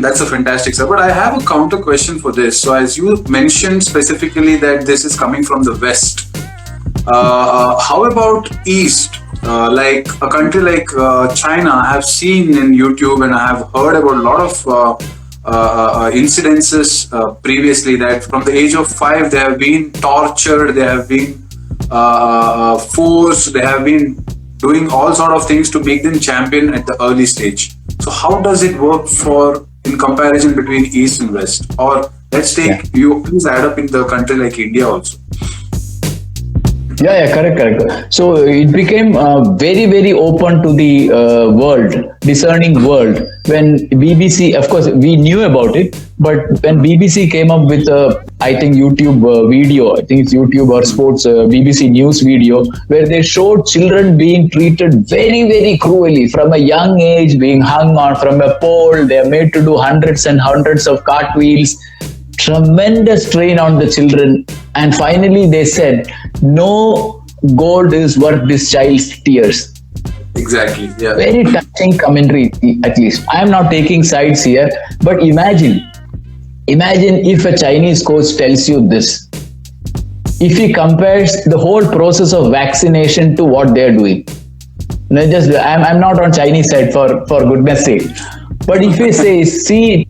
That's a fantastic, sir. But I have a counter question for this. So, as you mentioned specifically that this is coming from the West, how about East? Like a country like China, I have seen in YouTube and I have heard about a lot of incidences previously that from the age of 5 they have been tortured, they have been forced, they have been doing all sort of things to make them champion at the early stage. So how does it work for in comparison between East and West? Or let's take you please add up in the country like India also. Yeah, correct. So it became very, very open to the world, discerning world. When BBC, of course, we knew about it, but when BBC came up with I think YouTube video, I think it's YouTube or sports BBC news video, where they showed children being treated very, very cruelly from a young age, being hung on from a pole. They are made to do hundreds and hundreds of cartwheels. Tremendous strain on the children, and finally they said no gold is worth this child's tears. Exactly. Yeah. Very touching commentary. At least I am not taking sides here, but imagine if a Chinese coach tells you this, if he compares the whole process of vaccination to what they are doing. I'm not on Chinese side for goodness sake. But if we say, see,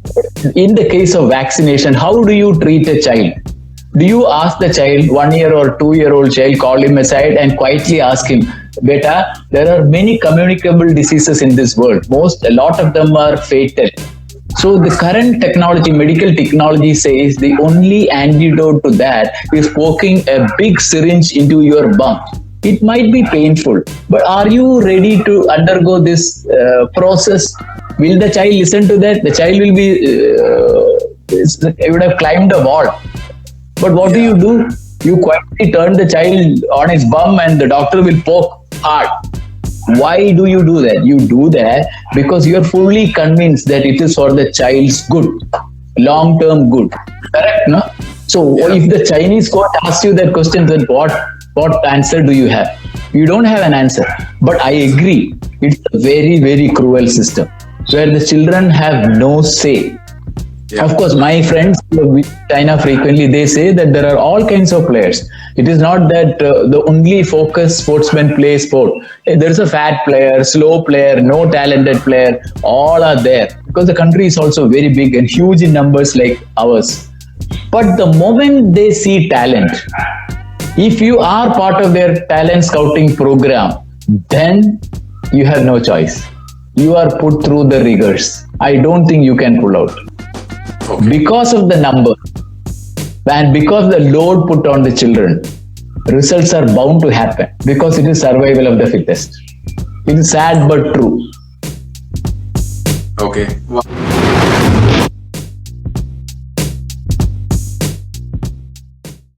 in the case of vaccination, how do you treat a child? Do you ask the child, 1 year or 2 year old child, call him aside and quietly ask him, Beta, there are many communicable diseases in this world. A lot of them are fatal. So the current technology, medical technology says the only antidote to that is poking a big syringe into your bum. It might be painful, but are you ready to undergo this process? Will the child listen to that? The child will be, it would have climbed a wall. But what do? You quietly turn the child on his bum and the doctor will poke hard. Why do you do that? You do that because you are fully convinced that it is for the child's good, long-term good. Correct, no? So if the Chinese court asks you that question, then what answer do you have? You don't have an answer. But I agree, it's a very, very cruel system where the children have no say. Yeah. Of course, my friends with China frequently, they say that there are all kinds of players. It is not that the only focus sportsmen play sport. There's a fat player, slow player, no talented player, all are there. Because the country is also very big and huge in numbers like ours. But the moment they see talent, if you are part of their talent scouting program, then you have no choice. You are put through the rigors. I don't think you can pull out. Okay. Because of the number and because the load put on the children, results are bound to happen because it is survival of the fittest. It is sad but true. Okay. Wow.